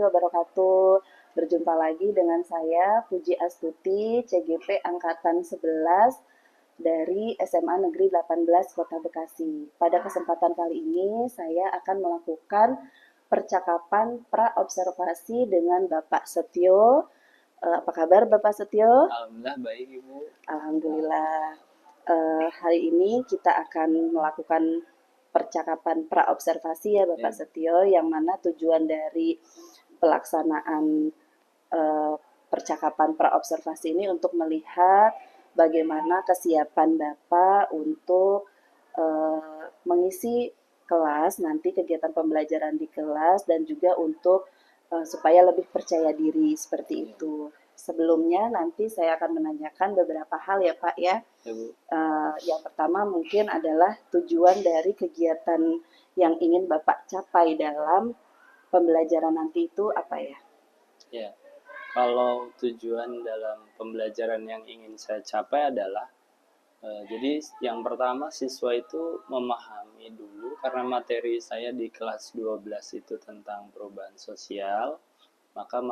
wabarakatuh. Berjumpa lagi dengan saya Puji Astuti, CGP Angkatan 11 dari SMA Negeri 18 Kota Bekasi. Pada kesempatan kali ini saya akan melakukan percakapan pra-observasi dengan Bapak Setio. Apa kabar Bapak Setio? Alhamdulillah baik Ibu. Alhamdulillah. Hari ini kita akan melakukan percakapan pra-observasi ya Bapak Setio, yang mana tujuan dari pelaksanaan percakapan pra-observasi ini untuk melihat bagaimana kesiapan Bapak untuk mengisi kelas, nanti kegiatan pembelajaran di kelas, dan juga untuk supaya lebih percaya diri seperti itu. Sebelumnya nanti saya akan menanyakan beberapa hal ya Pak ya. Yang pertama mungkin adalah tujuan dari kegiatan yang ingin Bapak capai dalam pembelajaran nanti itu apa ya? Ya, kalau tujuan dalam pembelajaran yang ingin saya capai adalah jadi yang pertama siswa itu memahami dulu, karena materi saya di kelas 12 itu tentang perubahan sosial, maka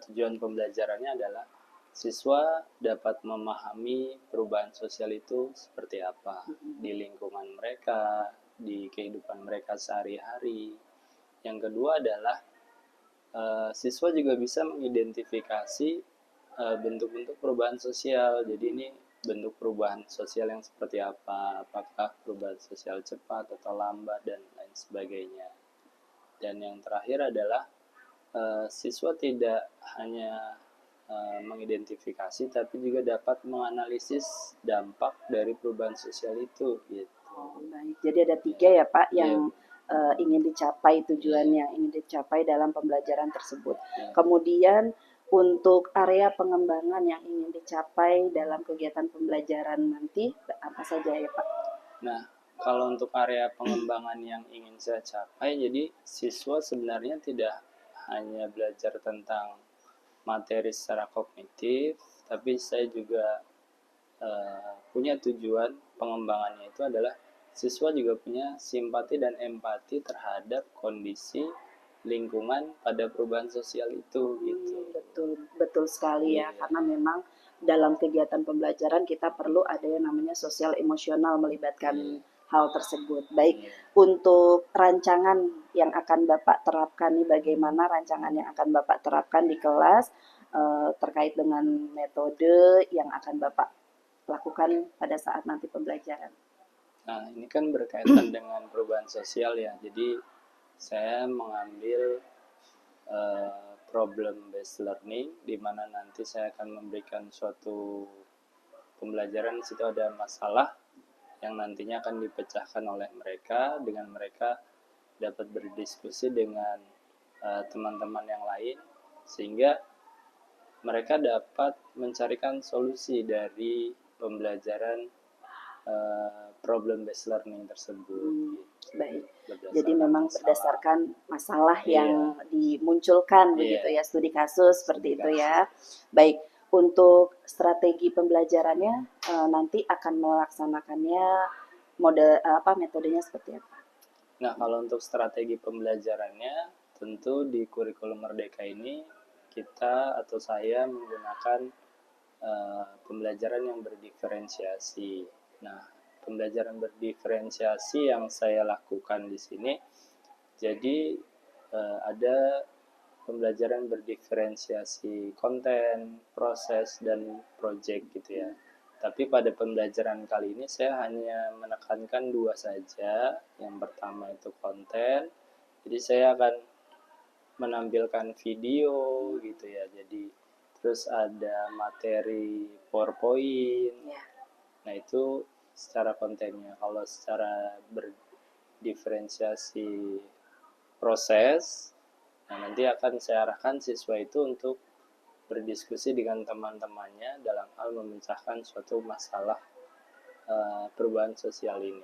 tujuan pembelajarannya adalah siswa dapat memahami perubahan sosial itu seperti apa di lingkungan mereka, di kehidupan mereka sehari-hari. Yang kedua adalah siswa juga bisa mengidentifikasi bentuk-bentuk perubahan sosial. Jadi ini bentuk perubahan sosial yang seperti apa, apakah perubahan sosial cepat atau lambat dan lain sebagainya. Dan yang terakhir adalah siswa tidak hanya mengidentifikasi, tapi juga dapat menganalisis dampak dari perubahan sosial itu gitu. Oh, baik. Jadi ada 3 ya Pak yang ingin dicapai, tujuannya ingin dicapai dalam pembelajaran tersebut. Kemudian untuk area pengembangan yang ingin dicapai dalam kegiatan pembelajaran nanti apa saja ya Pak? Nah, kalau untuk area pengembangan yang ingin saya capai, jadi siswa sebenarnya tidak hanya belajar tentang materi secara kognitif, tapi saya juga punya tujuan pengembangannya itu adalah siswa juga punya simpati dan empati terhadap kondisi lingkungan pada perubahan sosial itu gitu. Betul sekali ya, karena memang dalam kegiatan pembelajaran kita perlu ada yang namanya sosial emosional melibatkan hal tersebut. Baik, untuk rancangan yang akan Bapak terapkan nih, bagaimana rancangan yang akan Bapak terapkan di kelas terkait dengan metode yang akan Bapak lakukan pada saat nanti pembelajaran? Nah, ini kan berkaitan dengan perubahan sosial ya. Jadi saya mengambil problem based learning, di mana nanti saya akan memberikan suatu pembelajaran. Di situ ada masalah yang nantinya akan dipecahkan oleh mereka, dengan mereka dapat berdiskusi dengan teman-teman yang lain, sehingga mereka dapat mencarikan solusi dari pembelajaran problem based learning tersebut. Baik. Jadi memang berdasarkan masalah yang dimunculkan begitu ya, studi kasus seperti itu ya. Baik, untuk strategi pembelajarannya nanti akan melaksanakannya metodenya seperti apa? Nah, kalau untuk strategi pembelajarannya, tentu di kurikulum Merdeka ini kita atau saya menggunakan pembelajaran yang berdiferensiasi. Nah, pembelajaran berdiferensiasi yang saya lakukan di sini, jadi ada pembelajaran berdiferensiasi konten, proses, dan project gitu ya. Tapi pada pembelajaran kali ini saya hanya menekankan 2 saja. Yang pertama itu konten. Jadi saya akan menampilkan video gitu ya. Jadi terus ada materi PowerPoint. Nah, itu secara kontennya. Kalau secara berdiferensiasi proses, nah nanti akan saya arahkan siswa itu untuk berdiskusi dengan teman-temannya dalam hal memecahkan suatu masalah perubahan sosial ini.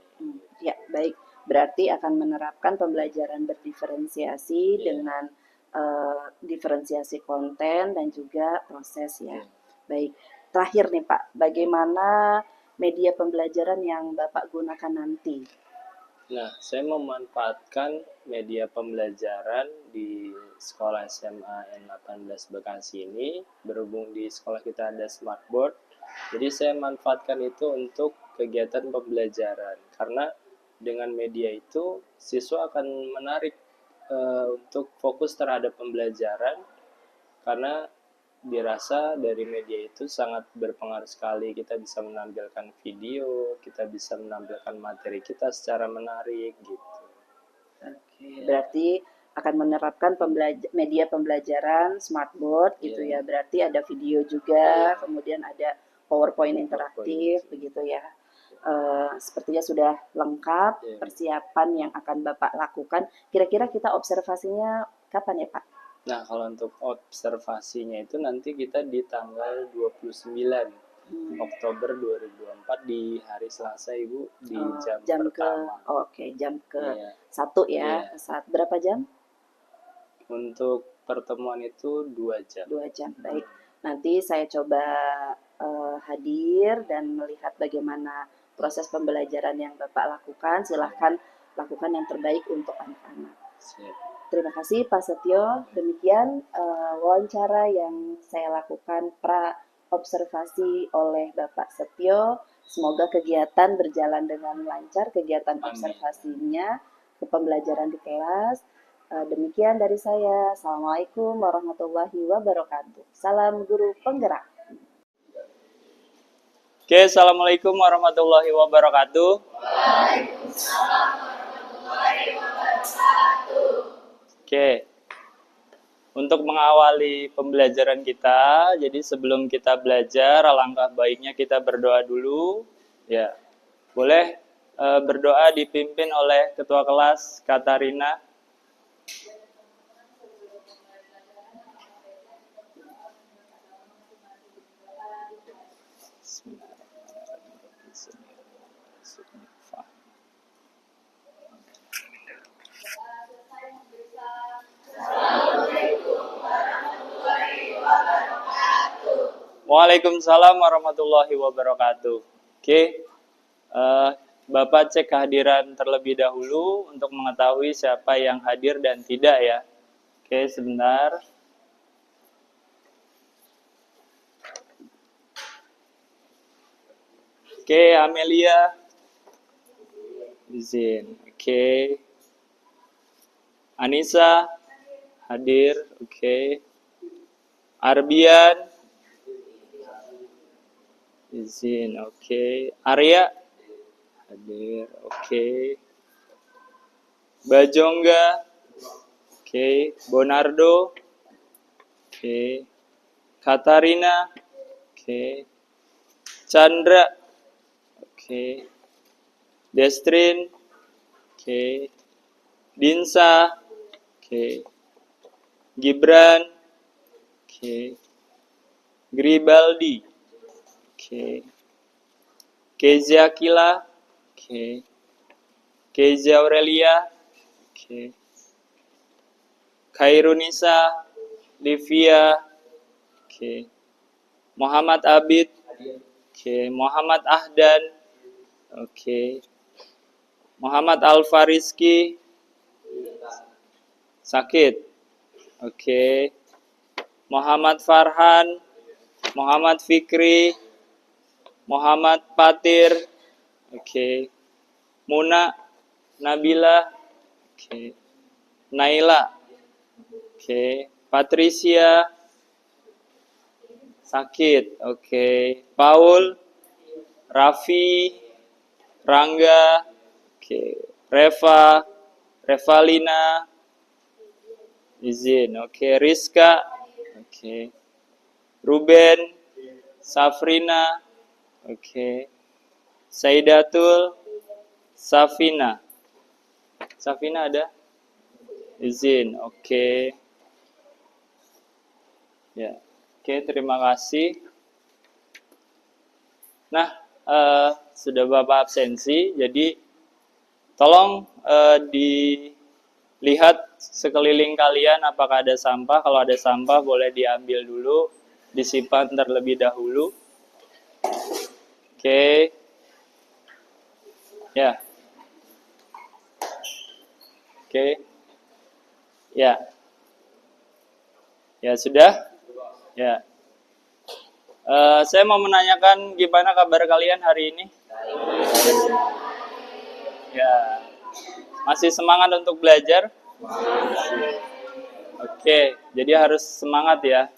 Ya, baik. Berarti akan menerapkan pembelajaran berdiferensiasi dengan diferensiasi konten dan juga proses ya. Baik. Terakhir nih Pak, bagaimana media pembelajaran yang Bapak gunakan nanti? Nah, saya memanfaatkan media pembelajaran di sekolah SMA N18 Bekasi ini, berhubung di sekolah kita ada smartboard, jadi saya manfaatkan itu untuk kegiatan pembelajaran. Karena dengan media itu siswa akan menarik untuk fokus terhadap pembelajaran, karena dirasa dari media itu sangat berpengaruh sekali. Kita bisa menampilkan video, kita bisa menampilkan materi kita secara menarik gitu. Oke, berarti akan menerapkan media pembelajaran smartboard gitu ya. Berarti ada video juga, kemudian ada PowerPoint interaktif begitu ya. Sepertinya sudah lengkap persiapan yang akan Bapak lakukan. Kira-kira kita observasinya kapan ya Pak? Nah, kalau untuk observasinya itu nanti kita di tanggal 29 Oktober 2024 di hari Selasa, Ibu, di jam pertama. Jam ke 1 ya. Saat berapa jam? Untuk pertemuan itu 2 jam. 2 jam, baik. Nanti saya coba hadir dan melihat bagaimana proses pembelajaran yang Bapak lakukan. Silahkan lakukan yang terbaik untuk anak-anak. Terima kasih Pak Setio. Demikian wawancara yang saya lakukan observasi oleh Bapak Setio. Semoga kegiatan berjalan dengan lancar, kegiatan observasinya, pembelajaran di kelas. Demikian dari saya. Assalamualaikum warahmatullahi wabarakatuh. Salam guru penggerak. Oke, assalamualaikum warahmatullahi wabarakatuh. Waalaikumsalam warahmatullahi wabarakatuh. Oke, untuk mengawali pembelajaran kita, jadi sebelum kita belajar, alangkah baiknya kita berdoa dulu. Ya, boleh berdoa dipimpin oleh Ketua Kelas Katarina. Waalaikumsalam warahmatullahi wabarakatuh. Oke, Bapak cek kehadiran terlebih dahulu untuk mengetahui siapa yang hadir dan tidak ya. Oke, sebentar. Oke, Amelia. Izin. Oke. Anissa hadir. Oke. Arbian. Izin. Oke. Arya hadir. Oke. Bajongga. Oke. Bonardo. Oke. Katarina. Oke. Chandra. Oke. Destrin. Oke. Dinsa. Oke. Gibran. Oke. Gribaldi. Oke. Kezia Kila. Oke. Kezia Aurelia. Oke. Khairunisa. Livia. Oke. Muhammad Abid. Oke. Muhammad Ahdan. Oke. Muhammad Alfariski. Sakit. Oke. Muhammad Farhan. Muhammad Fikri. Muhammad Fatir. Oke. Muna. Nabila. Oke. Naila. Oke. Patricia. Sakit. Oke. Paul. Raffi. Rangga. Oke. Reva. Revalina. Izin. Oke. Rizka. Oke. Ruben. Safrina. Oke. Saidatul. Safina. Safina ada? Izin. Oke. Ya. Oke, terima kasih. Nah, sudah Bapak absensi, jadi tolong dilihat sekeliling kalian apakah ada sampah. Kalau ada sampah boleh diambil dulu, disimpan terlebih dahulu. Oke. Ya. Oke. Ya. Ya sudah? Ya. Saya mau menanyakan gimana kabar kalian hari ini? Ya. Masih semangat untuk belajar? Oke, jadi harus semangat ya.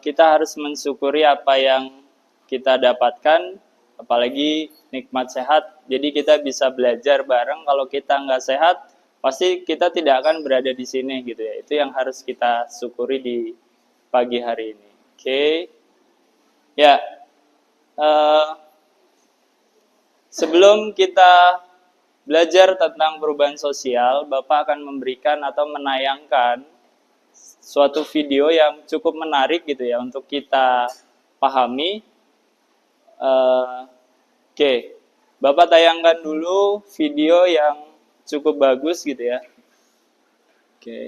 Kita harus mensyukuri apa yang kita dapatkan, apalagi nikmat sehat. Jadi kita bisa belajar bareng. Kalau kita nggak sehat, pasti kita tidak akan berada di sini gitu ya. Itu yang harus kita syukuri di pagi hari ini. Oke, ya. eh, Sebelum kita belajar tentang perubahan sosial, Bapak akan memberikan atau menayangkan suatu video yang cukup menarik gitu ya untuk kita pahami. Oke, Bapak tayangkan dulu video yang cukup bagus gitu ya. Oke.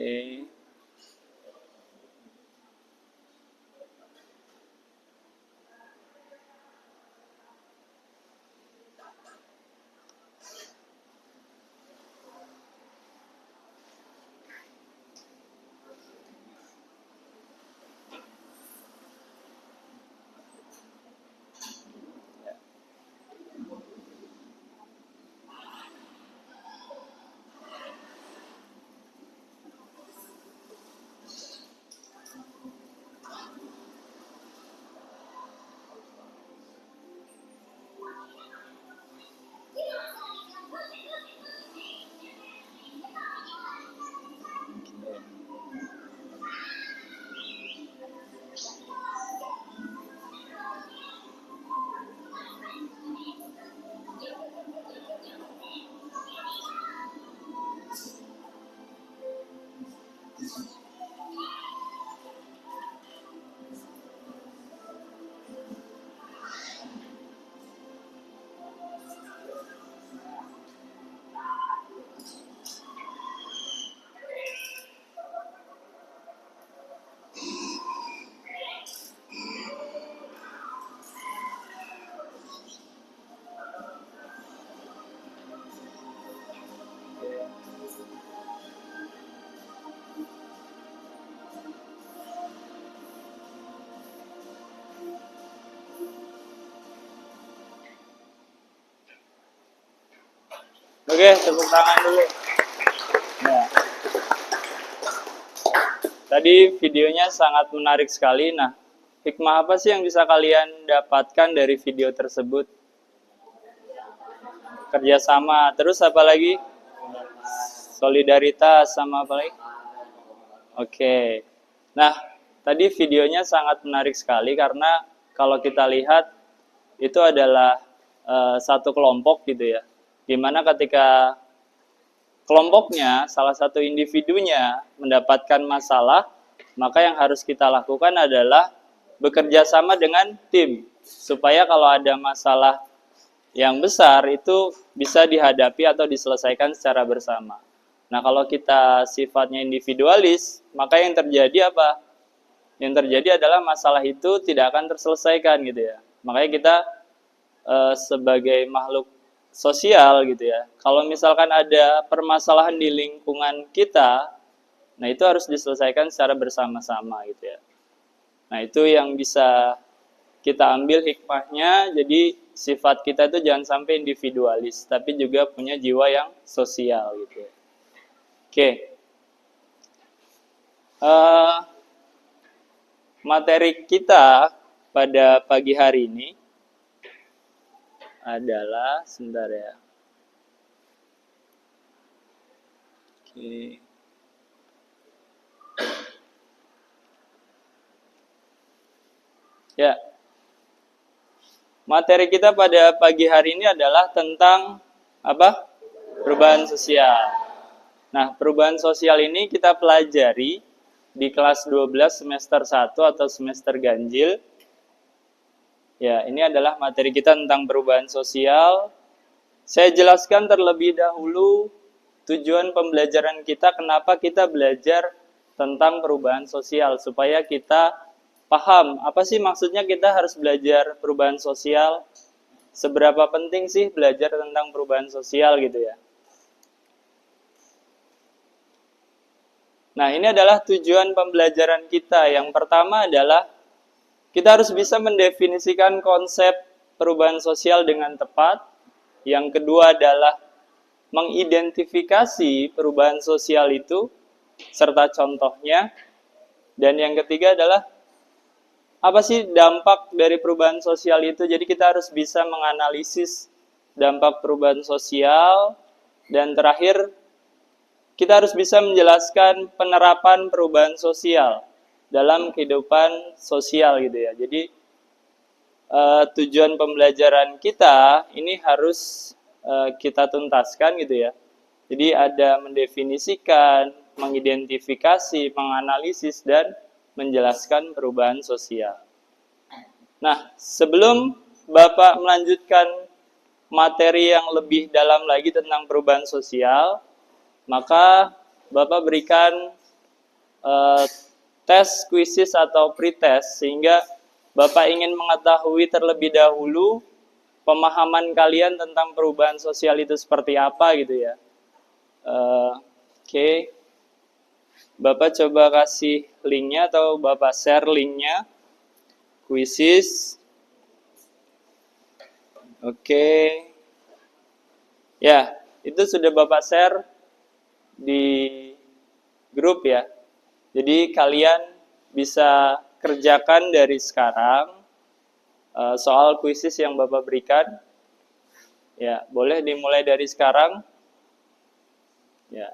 Oke, tepuk tangan dulu. Nah, tadi videonya sangat menarik sekali. Nah, hikmah apa sih yang bisa kalian dapatkan dari video tersebut? Kerjasama, terus apa lagi? Solidaritas, sama apa lagi? Oke. Nah, tadi videonya sangat menarik sekali karena kalau kita lihat itu adalah satu kelompok gitu ya. Dimana ketika kelompoknya, salah satu individunya mendapatkan masalah, maka yang harus kita lakukan adalah bekerja sama dengan tim supaya kalau ada masalah yang besar itu bisa dihadapi atau diselesaikan secara bersama. Nah, kalau kita sifatnya individualis, maka yang terjadi apa? Yang terjadi adalah masalah itu tidak akan terselesaikan gitu ya. Makanya kita sebagai makhluk sosial gitu ya. Kalau misalkan ada permasalahan di lingkungan kita, nah itu harus diselesaikan secara bersama-sama gitu ya. Nah, itu yang bisa kita ambil hikmahnya. Jadi sifat kita itu jangan sampai individualis, tapi juga punya jiwa yang sosial gitu ya. Oke. Materi kita pada pagi hari ini adalah, sebentar ya. Oke. Ya. Materi kita pada pagi hari ini adalah tentang apa? Perubahan sosial. Nah, perubahan sosial ini kita pelajari di kelas 12 semester 1 atau semester ganjil. Ya, ini adalah materi kita tentang perubahan sosial. Saya jelaskan terlebih dahulu tujuan pembelajaran kita, kenapa kita belajar tentang perubahan sosial, supaya kita paham apa sih maksudnya kita harus belajar perubahan sosial, seberapa penting sih belajar tentang perubahan sosial gitu ya. Nah, ini adalah tujuan pembelajaran kita. Yang pertama adalah kita harus bisa mendefinisikan konsep perubahan sosial dengan tepat. Yang kedua adalah mengidentifikasi perubahan sosial itu serta contohnya. Dan yang ketiga adalah apa sih dampak dari perubahan sosial itu? Jadi kita harus bisa menganalisis dampak perubahan sosial. Dan terakhir, kita harus bisa menjelaskan penerapan perubahan sosial dalam kehidupan sosial gitu ya. Jadi tujuan pembelajaran kita ini harus kita tuntaskan gitu ya. Jadi ada mendefinisikan, mengidentifikasi, menganalisis, dan menjelaskan perubahan sosial. Nah, sebelum Bapak melanjutkan materi yang lebih dalam lagi tentang perubahan sosial, maka Bapak berikan tes, kuisis, atau pretest, sehingga Bapak ingin mengetahui terlebih dahulu pemahaman kalian tentang perubahan sosial itu seperti apa gitu ya. Oke. Bapak coba kasih linknya atau Bapak share linknya. Kuisis. Oke. Ya, itu sudah Bapak share di grup ya. Jadi kalian bisa kerjakan dari sekarang soal kuisis yang Bapak berikan. Ya, boleh dimulai dari sekarang. Ya.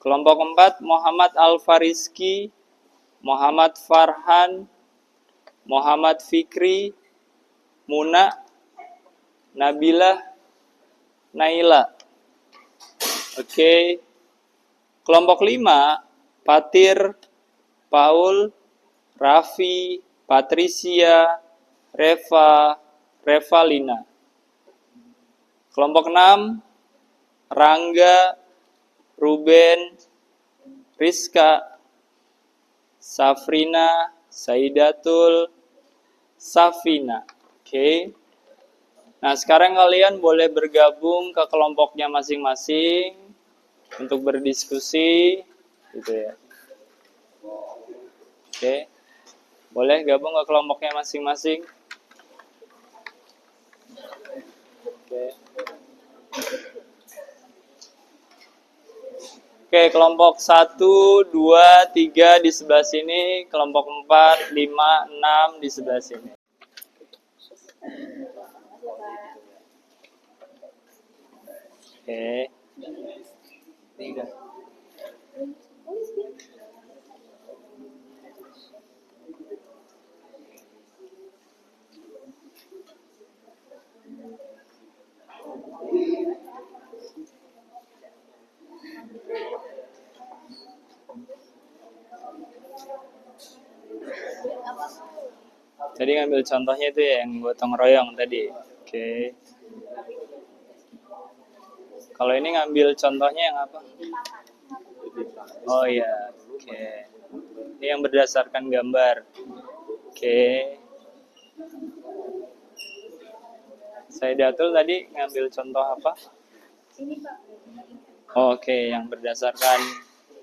Kelompok 4, Muhammad Al-Fariski, Muhammad Farhan, Muhammad Fikri, Muna, Nabilah, Naila. Oke. Kelompok 5, Patir, Paul, Raffi, Patricia, Reva, Revalina. Kelompok 6, Rangga, Ruben, Rizka, Safrina, Saidatul, Safina. Oke. Nah, sekarang kalian boleh bergabung ke kelompoknya masing-masing untuk berdiskusi gitu ya. Oke. Boleh gabung ke kelompoknya masing-masing. Oke. Oke, kelompok 1, 2, 3 di sebelah sini, kelompok 4, 5, 6 di sebelah sini. Oke. Tadi ngambil contohnya itu ya, yang gotong royong tadi. Oke. Kalau ini ngambil contohnya yang apa? Oh iya, oke. Ini yang berdasarkan gambar. Oke. Saidatul tadi ngambil contoh apa? Oh, oke, yang berdasarkan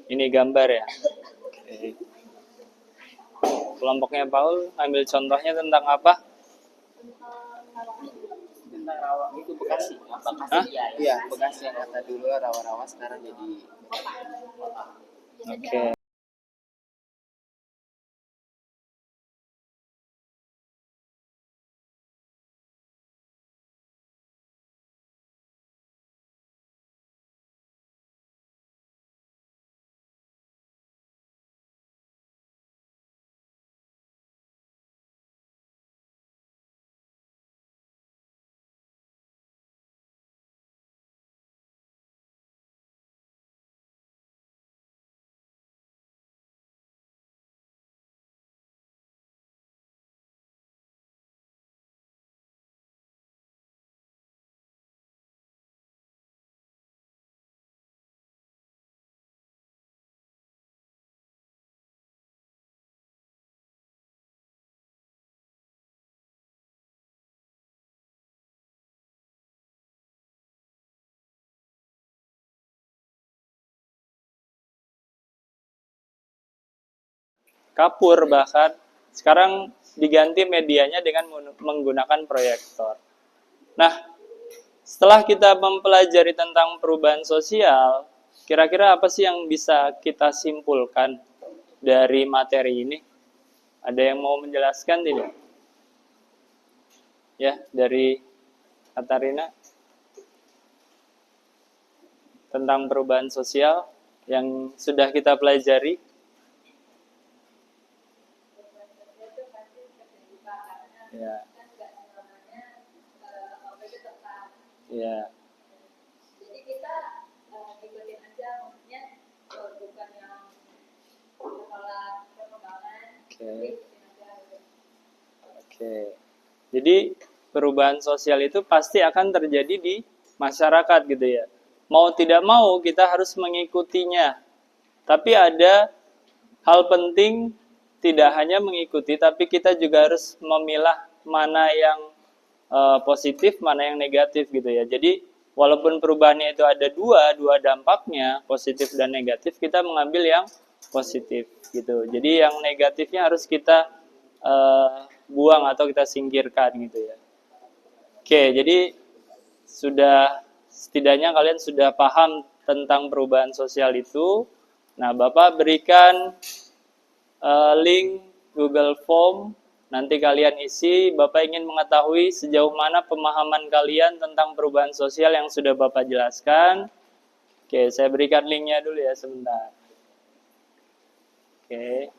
ini gambar ya. Oke. Kelompoknya Paul ambil contohnya tentang apa? Tentang rawa itu Bekasi. Hah? Iya, Bekasi yang kata dulu rawa-rawa sekarang jadi Oke. kapur bahkan. Sekarang diganti medianya dengan menggunakan proyektor. Nah, setelah kita mempelajari tentang perubahan sosial, kira-kira apa sih yang bisa kita simpulkan dari materi ini? Ada yang mau menjelaskan tidak? Ya, dari Katarina tentang perubahan sosial yang sudah kita pelajari. Ya. Ya. Jadi kita ikutin aja, maksudnya bukan yang menolak perkembangan. Oke. Jadi perubahan sosial itu pasti akan terjadi di masyarakat gitu ya. Mau tidak mau kita harus mengikutinya. Tapi ada hal penting, tidak hanya mengikuti, tapi kita juga harus memilah mana yang positif, mana yang negatif gitu ya. Jadi walaupun perubahannya itu ada dua dampaknya, positif dan negatif, kita mengambil yang positif gitu. Jadi yang negatifnya harus kita buang atau kita singkirkan gitu ya. Oke, jadi setidaknya kalian sudah paham tentang perubahan sosial itu. Nah, Bapak berikan link Google Form, nanti kalian isi. Bapak ingin mengetahui sejauh mana pemahaman kalian tentang perubahan sosial yang sudah Bapak jelaskan. Oke, saya berikan linknya dulu ya sebentar. Oke.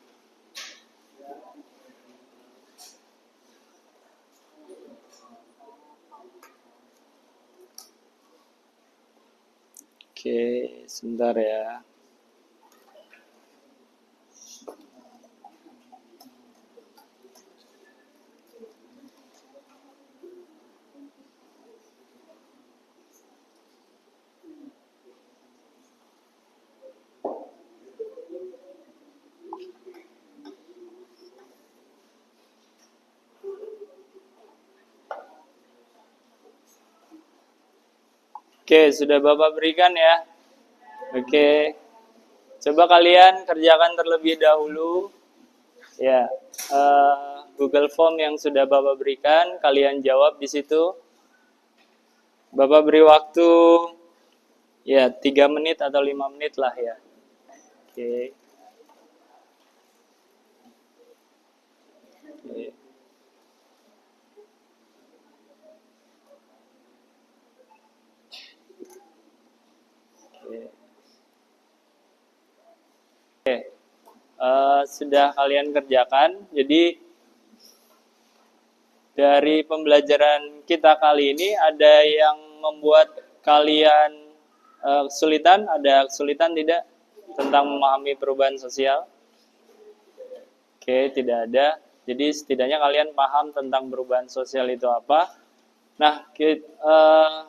Oke, sebentar ya. Oke, sudah Bapak berikan ya. Oke. Coba kalian kerjakan terlebih dahulu. Ya, Google Form yang sudah Bapak berikan, kalian jawab di situ. Bapak beri waktu ya 3 menit atau 5 menit lah ya. Oke. Oke. Oke. Sudah kalian kerjakan. Jadi dari pembelajaran kita kali ini ada yang membuat kalian kesulitan? Ada kesulitan tidak tentang memahami perubahan sosial? Oke, tidak ada. Jadi setidaknya kalian paham tentang perubahan sosial itu apa. Nah,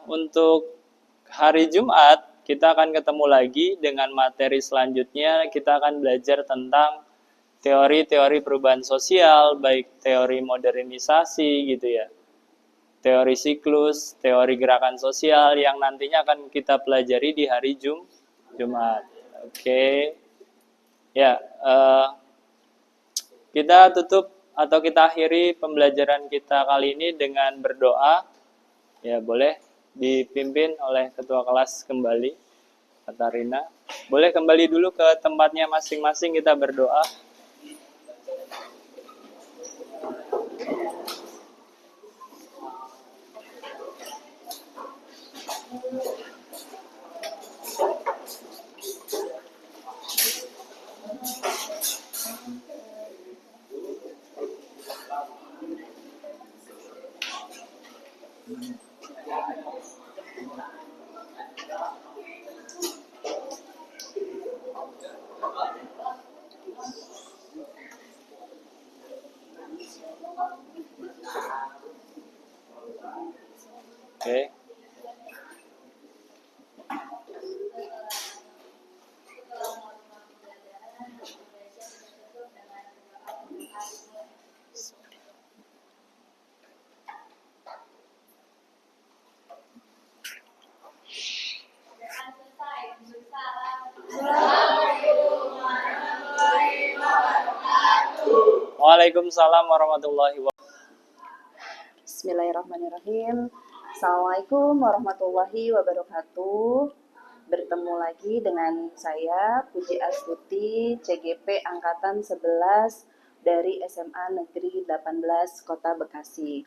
untuk hari Jumat kita akan ketemu lagi dengan materi selanjutnya. Kita akan belajar tentang teori-teori perubahan sosial, baik teori modernisasi gitu ya, teori siklus, teori gerakan sosial yang nantinya akan kita pelajari di hari Jumat. Oke. Ya, kita tutup atau kita akhiri pembelajaran kita kali ini dengan berdoa. Ya, boleh dipimpin oleh ketua kelas kembali, Katarina. Boleh kembali dulu ke tempatnya masing-masing, kita berdoa. Oke. Assalamualaikum warahmatullahi wabarakatuh. Waalaikumsalam warahmatullahi wabarakatuh. Bismillahirrahmanirrahim. Assalamualaikum warahmatullahi wabarakatuh. Bertemu lagi dengan saya Puji Astuti, CGP Angkatan 11 dari SMA Negeri 18 Kota Bekasi.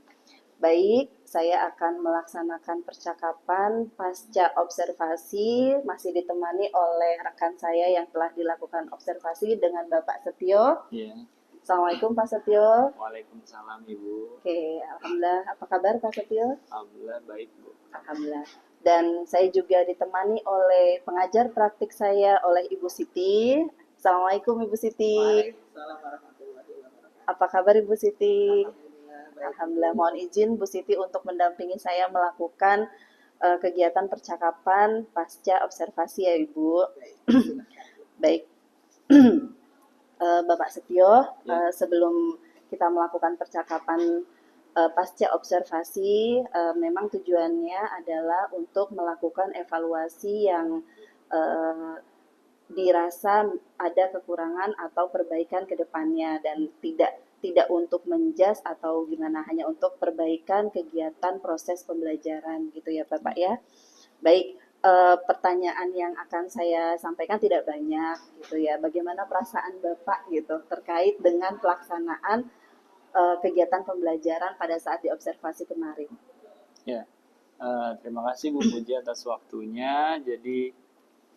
Baik, saya akan melaksanakan percakapan pasca observasi, masih ditemani oleh rekan saya yang telah dilakukan observasi dengan Bapak Setio. Iya. Assalamualaikum Pak Setio. Waalaikumsalam Ibu. Oke, alhamdulillah. Apa kabar Pak Setio? Alhamdulillah baik Bu. Alhamdulillah. Dan saya juga ditemani oleh pengajar praktik saya oleh Ibu Siti. Assalamualaikum Ibu Siti. Waalaikumsalam warahmatullahi wabarakatuh. Apa kabar Ibu Siti? Alhamdulillah. Alhamdulillah. Mohon izin Bu Siti untuk mendampingi saya melakukan kegiatan percakapan pasca observasi ya Ibu. Baik. Bapak Setio, sebelum kita melakukan percakapan pasca observasi, memang tujuannya adalah untuk melakukan evaluasi yang dirasa ada kekurangan atau perbaikan ke depannya dan tidak untuk menjas atau gimana, hanya untuk perbaikan kegiatan proses pembelajaran gitu ya Bapak ya. Baik, pertanyaan yang akan saya sampaikan tidak banyak gitu ya. Bagaimana perasaan Bapak gitu terkait dengan pelaksanaan kegiatan pembelajaran pada saat diobservasi kemarin? Ya, terima kasih Bu Puji atas waktunya. Jadi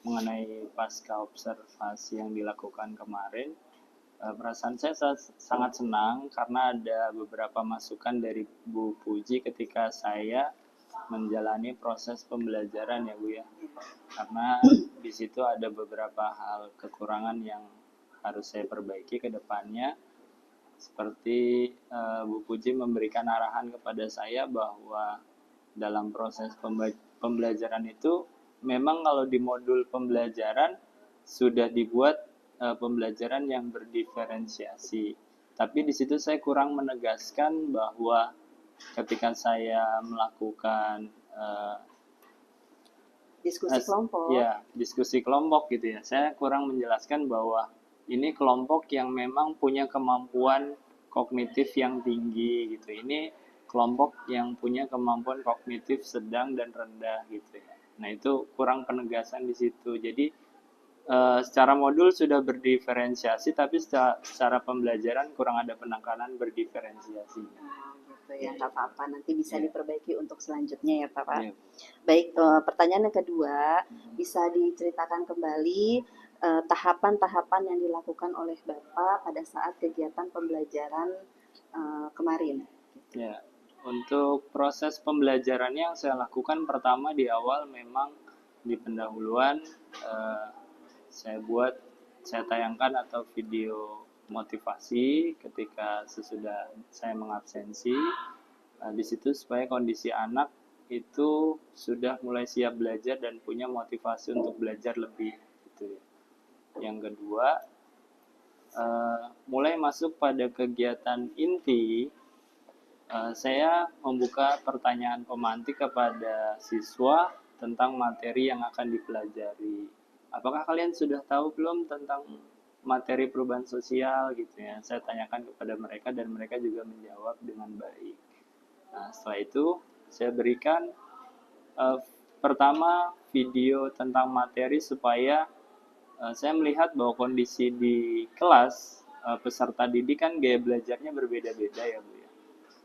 mengenai pasca observasi yang dilakukan kemarin, perasaan saya sangat senang karena ada beberapa masukan dari Bu Puji ketika saya menjalani proses pembelajaran ya Bu ya. Karena di situ ada beberapa hal kekurangan yang harus saya perbaiki ke depannya. Seperti Bu Puji memberikan arahan kepada saya bahwa dalam proses pembelajaran itu memang kalau di modul pembelajaran sudah dibuat pembelajaran yang berdiferensiasi. Tapi di situ saya kurang menegaskan bahwa ketika saya melakukan Diskusi kelompok. ya, diskusi kelompok gitu ya, saya kurang menjelaskan bahwa ini kelompok yang memang punya kemampuan kognitif yang tinggi gitu. Ini kelompok yang punya kemampuan kognitif sedang dan rendah gitu ya. Nah, itu kurang penegasan di situ. Jadi secara modul sudah berdiferensiasi, tapi secara pembelajaran kurang ada penekanan berdiferensiasi. Gitu ya, nggak apa-apa. Nanti bisa diperbaiki untuk selanjutnya ya Bapak. Iya. Baik, pertanyaan yang kedua, bisa diceritakan kembali tahapan-tahapan yang dilakukan oleh Bapak pada saat kegiatan pembelajaran kemarin. Ya, untuk proses pembelajaran yang saya lakukan pertama di awal memang di pendahuluan saya tayangkan atau video motivasi ketika sesudah saya mengabsensi. Di situ supaya kondisi anak itu sudah mulai siap belajar dan punya motivasi untuk belajar lebih gitu ya. Yang kedua, mulai masuk pada kegiatan inti, saya membuka pertanyaan pemantik kepada siswa tentang materi yang akan dipelajari. Apakah kalian sudah tahu belum tentang materi perubahan sosial gitu ya? Saya tanyakan kepada mereka dan mereka juga menjawab dengan baik. Nah, setelah itu saya berikan pertama video tentang materi supaya saya melihat bahwa kondisi di kelas peserta didik kan gaya belajarnya berbeda-beda ya Bu ya.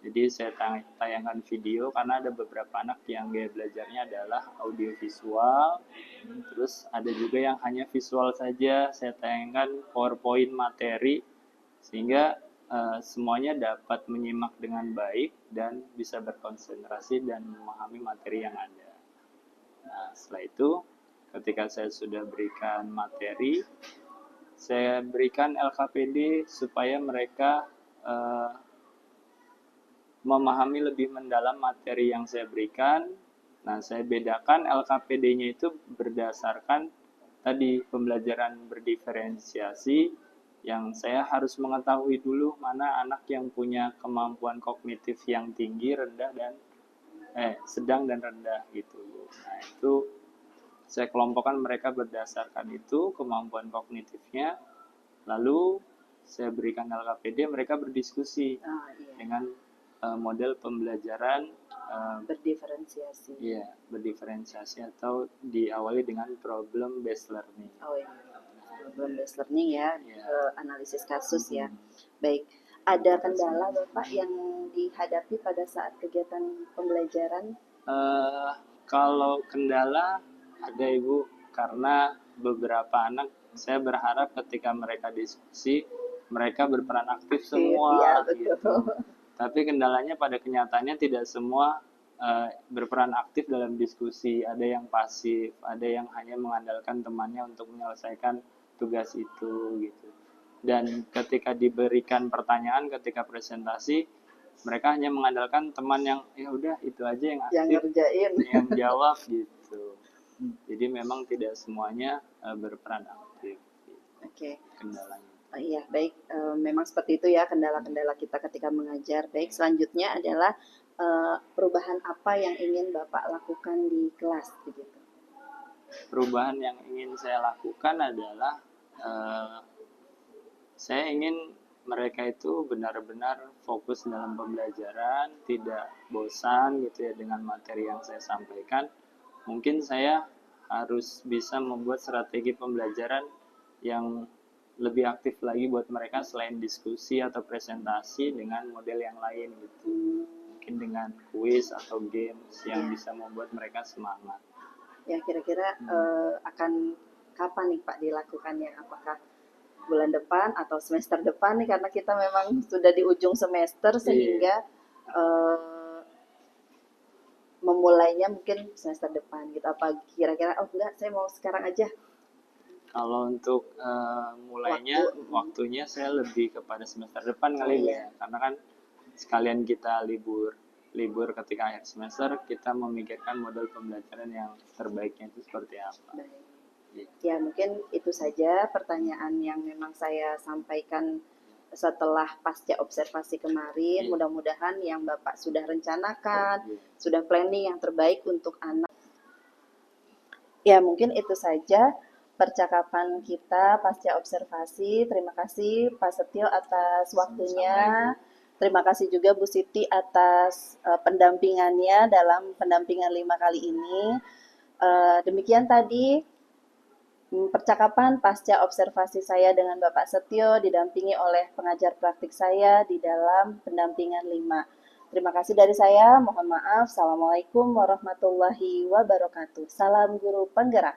Jadi saya tayangkan video karena ada beberapa anak yang gaya belajarnya adalah audiovisual, terus ada juga yang hanya visual saja. Saya tayangkan PowerPoint materi sehingga semuanya dapat menyimak dengan baik dan bisa berkonsentrasi dan memahami materi yang ada. Nah, setelah itu ketika saya sudah berikan materi, saya berikan LKPD supaya mereka memahami lebih mendalam materi yang saya berikan. Nah, saya bedakan LKPD-nya itu berdasarkan tadi pembelajaran berdiferensiasi yang saya harus mengetahui dulu mana anak yang punya kemampuan kognitif yang tinggi, rendah dan sedang dan rendah gitu. Nah, itu saya kelompokkan mereka berdasarkan itu kemampuan kognitifnya. Lalu saya berikan LKPD, mereka berdiskusi Iya, dengan model pembelajaran berdiferensiasi. berdiferensiasi atau diawali dengan problem based learning. Oh iya, problem based learning ya, Iya. analisis kasus ya. Baik, ada kendala Bapak yang dihadapi pada saat kegiatan pembelajaran? Kalau kendala ada Ibu, karena beberapa anak saya berharap ketika mereka diskusi mereka berperan aktif semua Iya, betul. gitu. Tapi kendalanya pada kenyataannya tidak semua berperan aktif dalam diskusi. Ada yang pasif, ada yang hanya mengandalkan temannya untuk menyelesaikan tugas itu gitu. Dan ketika diberikan pertanyaan ketika presentasi, mereka hanya mengandalkan teman yang ya udah itu aja yang Yang aktif, ngerjain. yang jawab gitu. Jadi memang tidak semuanya berperan aktif. Oke. Kendalanya. Iya, baik. Memang seperti itu ya kendala-kendala kita ketika mengajar. Baik, selanjutnya adalah perubahan apa yang ingin Bapak lakukan di kelas begitu? Perubahan yang ingin saya lakukan adalah saya ingin mereka itu benar-benar fokus dalam pembelajaran, tidak bosan gitu ya dengan materi yang saya sampaikan. Mungkin saya harus bisa membuat strategi pembelajaran yang lebih aktif lagi buat mereka selain diskusi atau presentasi dengan model yang lain gitu. Mungkin dengan quiz atau games yang bisa membuat mereka semangat. Ya, kira-kira akan kapan nih Pak dilakukannya? Apakah bulan depan atau semester depan nih, karena kita memang sudah di ujung semester sehingga memulainya mungkin semester depan gitu. Apa kira-kira enggak, saya mau sekarang aja? Kalau untuk mulainya waktunya saya lebih kepada semester depan kali ya, karena kan sekalian kita libur ketika akhir semester, kita memikirkan model pembelajaran yang terbaiknya itu seperti apa. Ya, mungkin itu saja pertanyaan yang memang saya sampaikan setelah pasca observasi kemarin. Mudah-mudahan yang Bapak sudah rencanakan, sudah planning yang terbaik untuk anak. Ya, mungkin itu saja percakapan kita pasca observasi. Terima kasih Pak Setio atas waktunya. Terima kasih juga Bu Siti atas pendampingannya dalam pendampingan 5 kali ini. Demikian tadi percakapan pasca observasi saya dengan Bapak Setio didampingi oleh pengajar praktik saya di dalam pendampingan 5. Terima kasih dari saya, mohon maaf. Assalamualaikum warahmatullahi wabarakatuh. Salam guru penggerak.